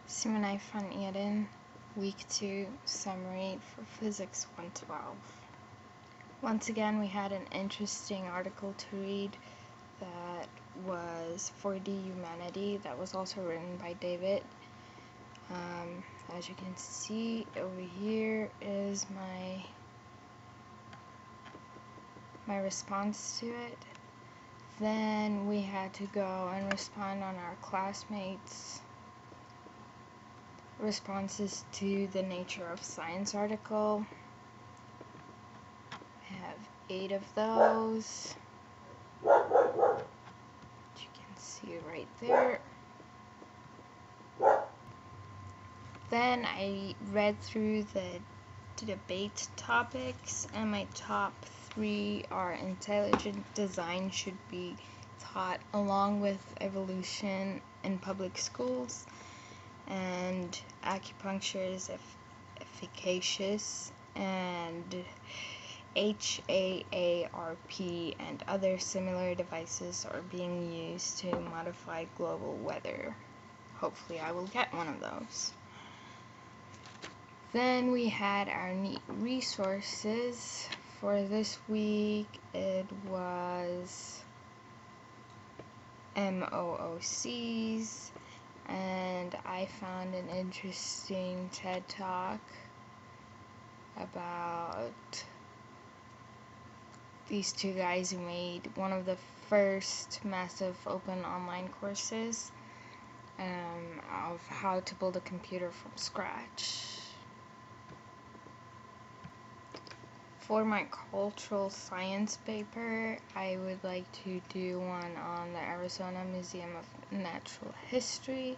Simonai van Eden, Week 2, Summary for Physics 112. Once again, we had an interesting article to read that was 4D Humanity, that was also written by David. As you can see, over here is my response to it. Then we had to go and respond on our classmates' responses to the Nature of Science article. I have 8 of those, which you can see right there. Then I read through the debate topics, and my top 3 are intelligent design should be taught along with evolution in public schools, and acupuncture is efficacious, and HAARP and other similar devices are being used to modify global weather. Hopefully I will get one of those. Then we had our neat resources. For this week, it was MOOCs, and I found an interesting TED Talk about these 2 guys who made one of the first massive open online courses of how to build a computer from scratch. For my cultural science paper, I would like to do one on the Arizona Museum of Natural History.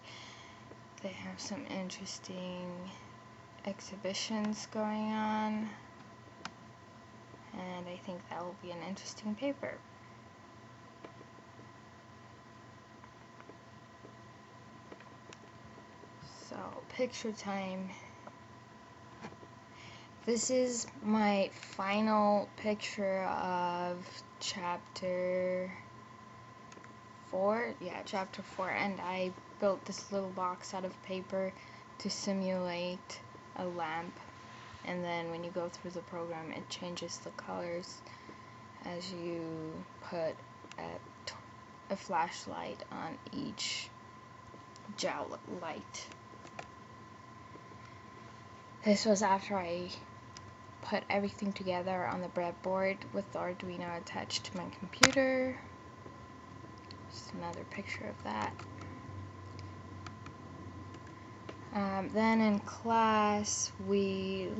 They have some interesting exhibitions going on, and I think that will be an interesting paper. So, picture time. This is my final picture of chapter 4. Yeah, chapter 4, and I built this little box out of paper to simulate a lamp, and then when you go through the program, it changes the colors as you put a flashlight on each gel light. This was after I put everything together on the breadboard with the Arduino attached to my computer. Just another picture of that. Then in class, we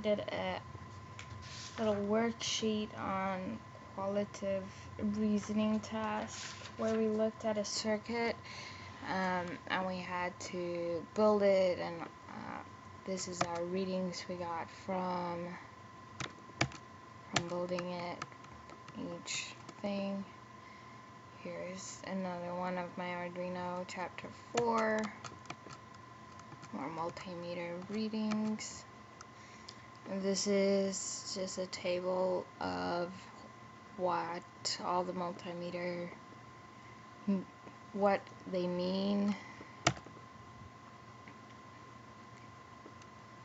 did a little worksheet on qualitative reasoning task where we looked at a circuit, and we had to build it, and this is our readings we got from building it, each thing. Here's another one of my Arduino, chapter 4, more multimeter readings. And this is just a table of what all the multimeter, what they mean.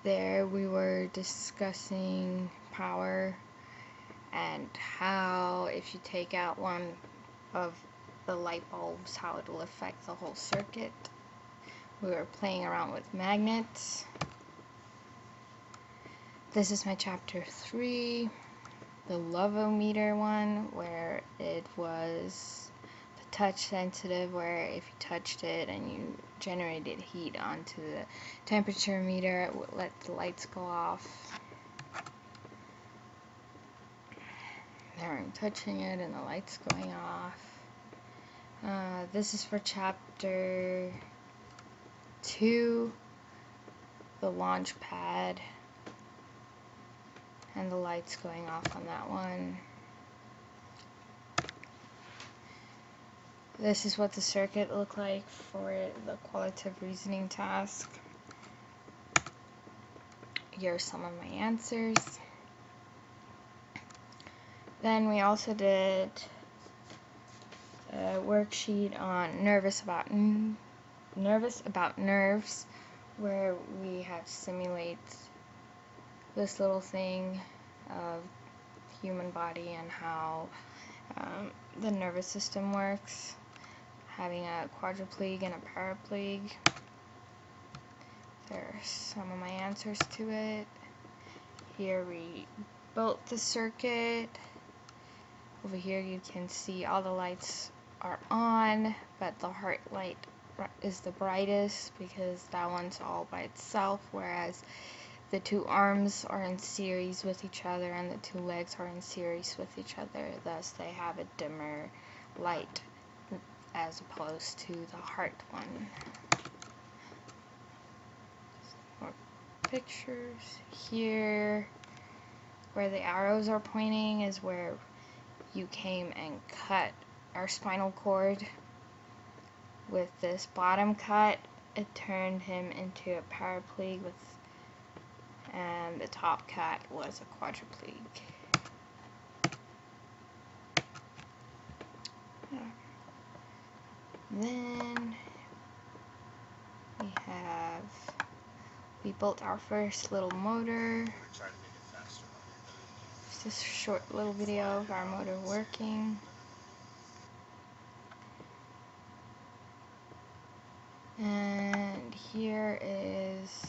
There we were discussing power and how if you take out one of the light bulbs, how it will affect the whole circuit. We were playing around with magnets. This is my chapter 3, the Lovometer one, where it was the touch sensitive, where if you touched it and you generated heat onto the temperature meter, it would let the lights go off. There I'm touching it and the lights going off. This is for chapter 2, the launch pad, and the lights going off on that one. This is what the circuit looked like for the qualitative reasoning task. Here are some of my answers. Then we also did a worksheet on nervous about Nervous About Nerves, where we have simulate this little thing of human body and how the nervous system works, having a quadriplegic and a paraplegic. There are some of my answers to it. Here we built the circuit. Over here you can see all the lights are on, but the heart light is the brightest because that one's all by itself, whereas the two arms are in series with each other and the two legs are in series with each other, thus they have a dimmer light as opposed to the heart one. More pictures. Here where the arrows are pointing is where you came and cut our spinal cord. With this bottom cut, it turned him into a paraplegic, and the top cut was a quadriplegic. Then we built our first little motor. It's just a short little video of our motor working. And here is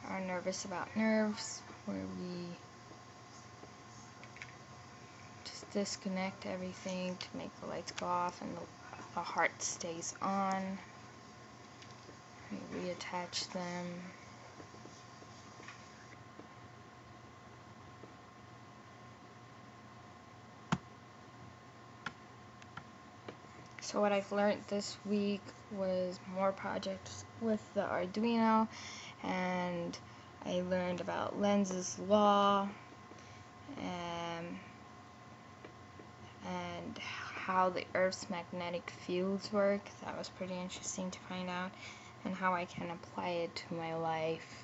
our Nervous About Nerves, where we just disconnect everything to make the lights go off and the heart stays on. We reattach them. So what I've learned this week was more projects with the Arduino, and I learned about Lenz's law and how the Earth's magnetic fields work. That was pretty interesting to find out, and how I can apply it to my life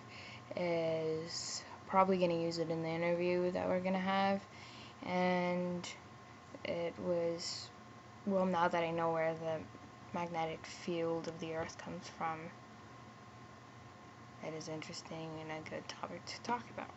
is probably going to use it in the interview that we're going to have. And it was, well, now that I know where the magnetic field of the Earth comes from, it is interesting and a good topic to talk about.